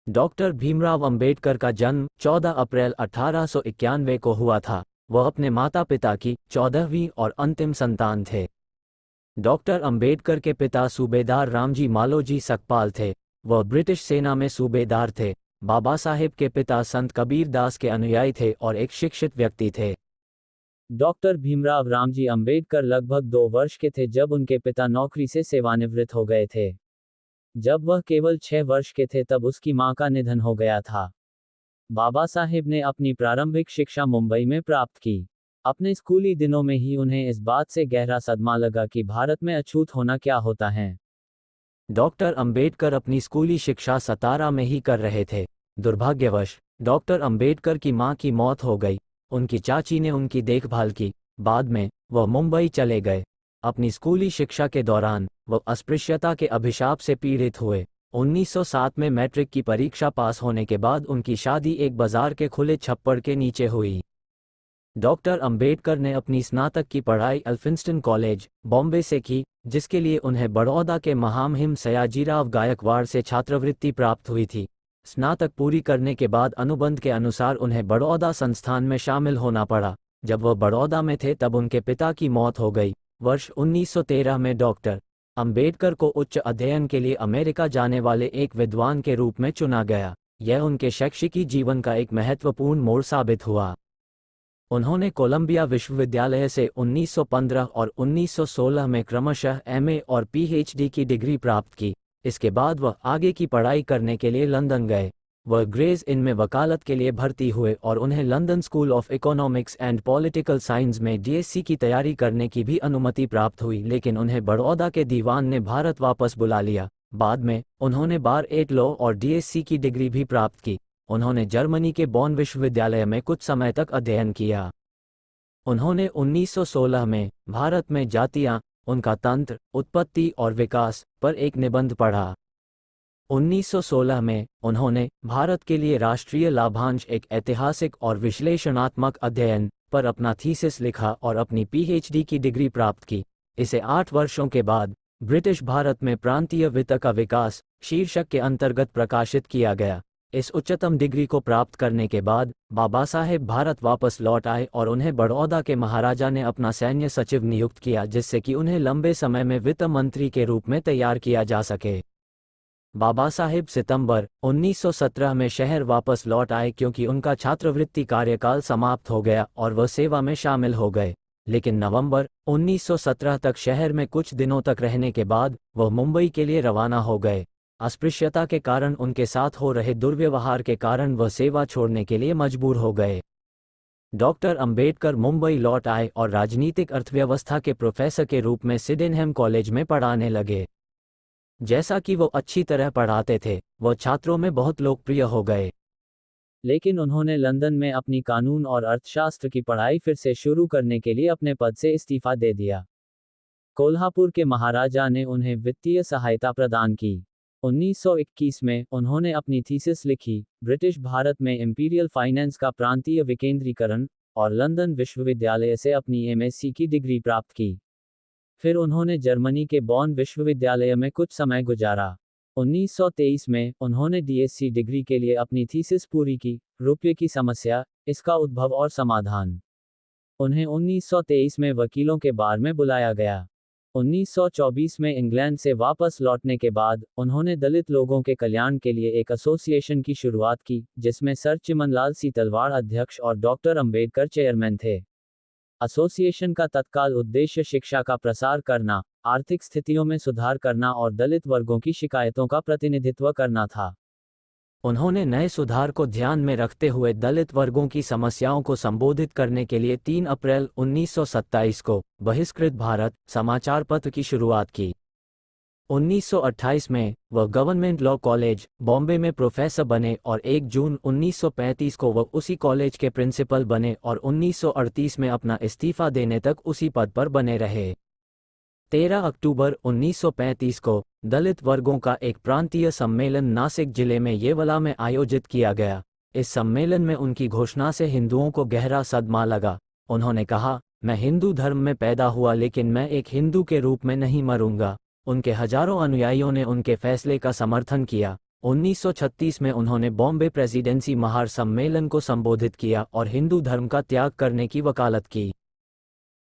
Doctor Bhimrao Ambedkar का जन्म 14 अप्रैल 1891 को हुआ था। वह अपने माता पिता की 14वीं और अंतिम संतान थे। डॉक्टर अंबेडकर के पिता सूबेदार रामजी मालोजी सकपाल थे। वह ब्रिटिश सेना में सूबेदार थे। बाबा साहेब के पिता संत कबीर दास के अनुयायी थे और एक शिक्षित व्यक्ति थे। डॉक्टर भीमराव रामजी अंबेडकर लगभग 2 वर्ष के थे जब उनके पिता नौकरी से सेवानिवृत्त हो गए थे। जब वह केवल 6 वर्ष के थे तब उसकी मां का निधन हो गया था। बाबा साहेब ने अपनी प्रारंभिक शिक्षा मुंबई में प्राप्त की। अपने स्कूली दिनों में ही उन्हें इस बात से गहरा सदमा लगा कि भारत में अछूत होना क्या होता है। डॉक्टर अंबेडकर अपनी स्कूली शिक्षा सतारा में ही कर रहे थे। दुर्भाग्यवश डॉक्टर अंबेडकर की मां की मौत हो गई। उनकी चाची ने उनकी देखभाल की। बाद में वह मुंबई चले गए। अपनी स्कूली शिक्षा के दौरान वह अस्पृश्यता के अभिशाप से पीड़ित हुए। 1907 में मैट्रिक की परीक्षा पास होने के बाद उनकी शादी एक बाजार के खुले छप्पड़ के नीचे हुई। डॉक्टर अंबेडकर ने अपनी स्नातक की पढ़ाई एल्फिंस्टन कॉलेज, बॉम्बे से की, जिसके लिए उन्हें बड़ौदा के महामहिम सयाजीराव गायकवाड़ से छात्रवृत्ति प्राप्त हुई थी। स्नातक पूरी करने के बाद अनुबंध के अनुसार उन्हें बड़ौदा संस्थान में शामिल होना पड़ा। जब वह बड़ौदा में थे तब उनके पिता की मौत हो गई। वर्ष 1913 में डॉक्टर अंबेडकर को उच्च अध्ययन के लिए अमेरिका जाने वाले एक विद्वान के रूप में चुना गया। यह उनके शैक्षिकी जीवन का एक महत्वपूर्ण मोड़ साबित हुआ। उन्होंने कोलंबिया विश्वविद्यालय से 1915 और 1916 में क्रमशः एमए और पीएचडी की डिग्री प्राप्त की। इसके बाद वह आगे की पढ़ाई करने के लिए लंदन गए। वह ग्रेज इन में वकालत के लिए भर्ती हुए और उन्हें London school of economics and political science में डीएससी की तैयारी करने की भी अनुमति प्राप्त हुई, लेकिन उन्हें बड़ौदा के दीवान ने भारत वापस बुला लिया। बाद में उन्होंने बार 8 लॉ और डीएससी की डिग्री भी प्राप्त की। उन्होंने जर्मनी के बॉन विश्वविद्यालय में कुछ समय तक अध्ययन किया। उन्होंने 1916 में भारत में जातियां, उनका तंत्र, उत्पत्ति और विकास पर एक निबंध पढ़ा। 1916 में उन्होंने भारत के लिए राष्ट्रीय लाभांश, एक ऐतिहासिक और विश्लेषणात्मक अध्ययन पर अपना थीसिस लिखा और अपनी पीएचडी की डिग्री प्राप्त की। इसे 8 वर्षों के बाद ब्रिटिश भारत में प्रांतीय वित्त का विकास शीर्षक के अंतर्गत प्रकाशित किया गया। इस उच्चतम डिग्री को प्राप्त करने के बाद बाबा साहेब भारत वापस लौट आए और उन्हें बड़ौदा के महाराजा ने अपना सैन्य सचिव नियुक्त किया, जिससे कि उन्हें लंबे समय में वित्त मंत्री के रूप में तैयार किया जा सके। बाबा साहेब सितंबर 1917 में शहर वापस लौट आए क्योंकि उनका छात्रवृत्ति कार्यकाल समाप्त हो गया और वह सेवा में शामिल हो गए। लेकिन नवंबर 1917 तक शहर में कुछ दिनों तक रहने के बाद वह मुंबई के लिए रवाना हो गए। अस्पृश्यता के कारण उनके साथ हो रहे दुर्व्यवहार के कारण वह सेवा छोड़ने के लिए मजबूर हो गए। डॉक्टर अंबेडकर मुंबई लौट आए और राजनीतिक अर्थव्यवस्था के प्रोफेसर के रूप में सिडेनहम कॉलेज में पढ़ाने लगे। जैसा कि वो अच्छी तरह पढ़ाते थे, वह छात्रों में बहुत लोकप्रिय हो गए। लेकिन उन्होंने लंदन में अपनी कानून और अर्थशास्त्र की पढ़ाई फिर से शुरू करने के लिए अपने पद से इस्तीफा दे दिया। कोल्हापुर के महाराजा ने उन्हें वित्तीय सहायता प्रदान की। 1921 में उन्होंने अपनी थीसिस लिखी, ब्रिटिश भारत में इंपीरियल फाइनेंस का प्रांतीय विकेंद्रीकरण, और लंदन विश्वविद्यालय से अपनी एमएससी की डिग्री प्राप्त की। फिर उन्होंने जर्मनी के बॉन विश्वविद्यालय में कुछ समय गुजारा। 1923 में उन्होंने डीएससी डिग्री के लिए अपनी थीसिस पूरी की, रुपये की समस्या, इसका उद्भव और समाधान। उन्हें 1923 में वकीलों के बार में बुलाया गया। 1924 में इंग्लैंड से वापस लौटने के बाद उन्होंने दलित लोगों के कल्याण के लिए एक एसोसिएशन की शुरुआत की, जिसमें सर चिमनलाल सीतलवाड़ अध्यक्ष और डॉक्टर अंबेडकर चेयरमैन थे। एसोसिएशन का तत्काल उद्देश्य शिक्षा का प्रसार करना, आर्थिक स्थितियों में सुधार करना और दलित वर्गों की शिकायतों का प्रतिनिधित्व करना था। उन्होंने नए सुधार को ध्यान में रखते हुए दलित वर्गों की समस्याओं को संबोधित करने के लिए 3 अप्रैल 1927 को बहिष्कृत भारत समाचार पत्र की शुरुआत की। 1928 में वह गवर्नमेंट लॉ कॉलेज, बॉम्बे में प्रोफेसर बने और 1 जून 1935 को वह उसी कॉलेज के प्रिंसिपल बने और 1938 में अपना इस्तीफा देने तक उसी पद पर बने रहे। 13 अक्टूबर 1935 को दलित वर्गों का एक प्रांतीय सम्मेलन नासिक जिले में येवला में आयोजित किया गया। इस सम्मेलन में उनकी घोषणा से हिंदुओं को गहरा सदमा लगा। उन्होंने कहा, मैं हिंदू धर्म में पैदा हुआ लेकिन मैं एक हिंदू के रूप में नहीं मरूंगा। उनके हजारों अनुयायियों ने उनके फैसले का समर्थन किया। 1936 में उन्होंने बॉम्बे प्रेसिडेंसी महार सम्मेलन को संबोधित किया और हिंदू धर्म का त्याग करने की वकालत की।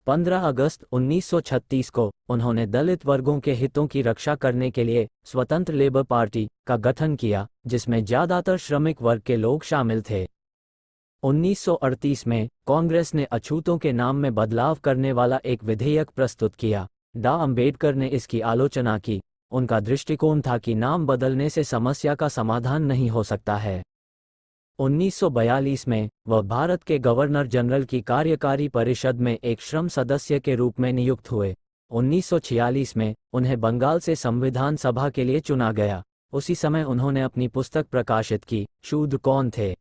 15 अगस्त 1936 को उन्होंने दलित वर्गों के हितों की रक्षा करने के लिए स्वतंत्र लेबर पार्टी का गठन किया, जिसमें ज्यादातर श्रमिक वर्ग के लोग शामिल थे। 1938 में कांग्रेस ने अछूतों के नाम में बदलाव करने वाला एक विधेयक प्रस्तुत किया। डॉ. अंबेडकर ने इसकी आलोचना की। उनका दृष्टिकोण था कि नाम बदलने से समस्या का समाधान नहीं हो सकता है। 1942 में वह भारत के गवर्नर जनरल की कार्यकारी परिषद में एक श्रम सदस्य के रूप में नियुक्त हुए। 1946 में उन्हें बंगाल से संविधान सभा के लिए चुना गया। उसी समय उन्होंने अपनी पुस्तक प्रकाशित की, शूद्र कौन थे।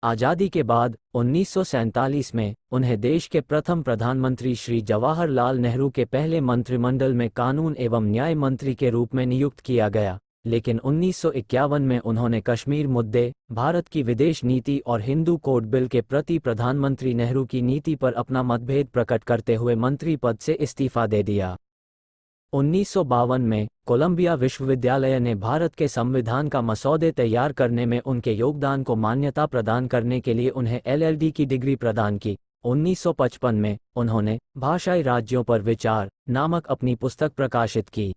आज़ादी के बाद 1947 में उन्हें देश के प्रथम प्रधानमंत्री श्री जवाहरलाल नेहरू के पहले मंत्रिमंडल में कानून एवं न्याय मंत्री के रूप में नियुक्त किया गया, लेकिन 1951 में उन्होंने कश्मीर मुद्दे, भारत की विदेश नीति और हिंदू कोड बिल के प्रति प्रधानमंत्री नेहरू की नीति पर अपना मतभेद प्रकट करते हुए मंत्री पद से इस्तीफा दे दिया। 1952 में कोलंबिया विश्वविद्यालय ने भारत के संविधान का मसौदे तैयार करने में उनके योगदान को मान्यता प्रदान करने के लिए उन्हें LLD की डिग्री प्रदान की। 1955 में उन्होंने भाषाई राज्यों पर विचार नामक अपनी पुस्तक प्रकाशित की।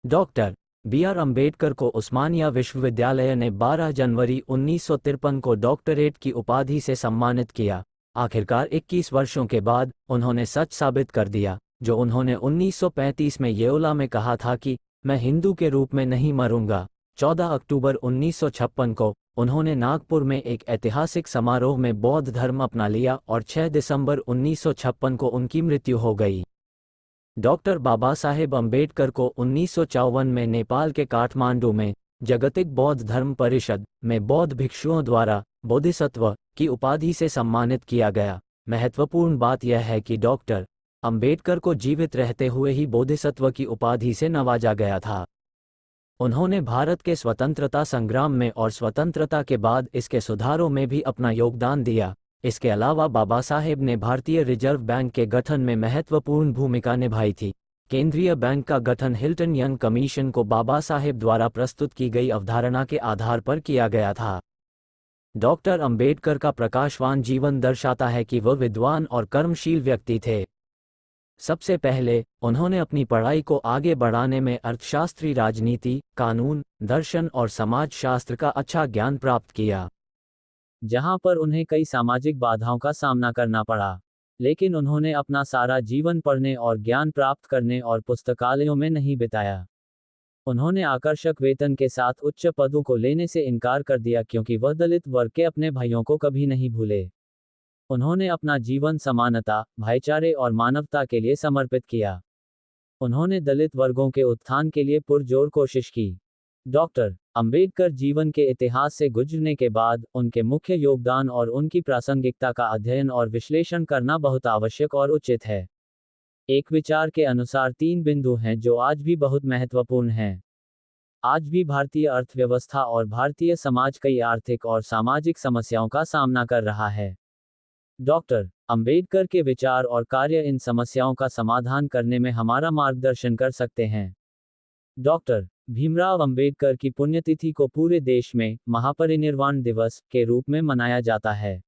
Doctor B.R. अम्बेडकर को उस्मानिया विश्वविद्यालय ने 12 जनवरी 1953 को डॉक्टरेट की उपाधि से सम्मानित किया। आखिरकार 21 वर्षों के बाद उन्होंने सच साबित कर दिया, जो उन्होंने 1935 में येओला में कहा था कि मैं हिंदू के रूप में नहीं मरूंगा। 14 अक्टूबर 1956 को उन्होंने नागपुर में एक ऐतिहासिक समारोह में बौद्ध धर्म अपना लिया और 6 दिसंबर 1956 को उनकी मृत्यु हो गई। डॉक्टर बाबा साहेब अम्बेडकर को 1954 में नेपाल के काठमांडू में जागतिक बौद्ध धर्म परिषद में बौद्ध भिक्षुओं द्वारा बोधिसत्व की उपाधि से सम्मानित किया गया। महत्वपूर्ण बात यह है कि डॉक्टर अम्बेडकर को जीवित रहते हुए ही बोधिसत्व की उपाधि से नवाजा गया था। उन्होंने भारत के स्वतंत्रता संग्राम में और स्वतंत्रता के बाद इसके सुधारों में भी अपना योगदान दिया। इसके अलावा बाबा साहेब ने भारतीय रिजर्व बैंक के गठन में महत्वपूर्ण भूमिका निभाई थी। केंद्रीय बैंक का गठन हिल्टन यंग कमीशन को बाबा साहेब द्वारा प्रस्तुत की गई अवधारणा के आधार पर किया गया था। डॉक्टर अम्बेडकर का प्रकाशवान जीवन दर्शाता है कि वह विद्वान और कर्मशील व्यक्ति थे। सबसे पहले उन्होंने अपनी पढ़ाई को आगे बढ़ाने में अर्थशास्त्री, राजनीति, कानून, दर्शन और समाजशास्त्र का अच्छा ज्ञान प्राप्त किया, जहां पर उन्हें कई सामाजिक बाधाओं का सामना करना पड़ा। लेकिन उन्होंने अपना सारा जीवन पढ़ने और ज्ञान प्राप्त करने और पुस्तकालयों में नहीं बिताया। उन्होंने आकर्षक वेतन के साथ उच्च पदों को लेने से इनकार कर दिया, क्योंकि वह दलित वर्ग के अपने भाइयों को कभी नहीं भूले। उन्होंने अपना जीवन समानता, भाईचारे और मानवता के लिए समर्पित किया। उन्होंने दलित वर्गों के उत्थान के लिए पुरजोर कोशिश की। डॉक्टर अम्बेडकर जीवन के इतिहास से गुजरने के बाद उनके मुख्य योगदान और उनकी प्रासंगिकता का अध्ययन और विश्लेषण करना बहुत आवश्यक और उचित है। एक विचार के अनुसार 3 बिंदु हैं जो आज भी बहुत महत्वपूर्ण हैं। आज भी भारतीय अर्थव्यवस्था और भारतीय समाज कई आर्थिक और सामाजिक समस्याओं का सामना कर रहा है। डॉक्टर अम्बेडकर के विचार और कार्य इन समस्याओं का समाधान करने में हमारा मार्गदर्शन कर सकते हैं। डॉक्टर भीमराव अम्बेडकर की पुण्यतिथि को पूरे देश में महापरिनिर्वाण दिवस के रूप में मनाया जाता है।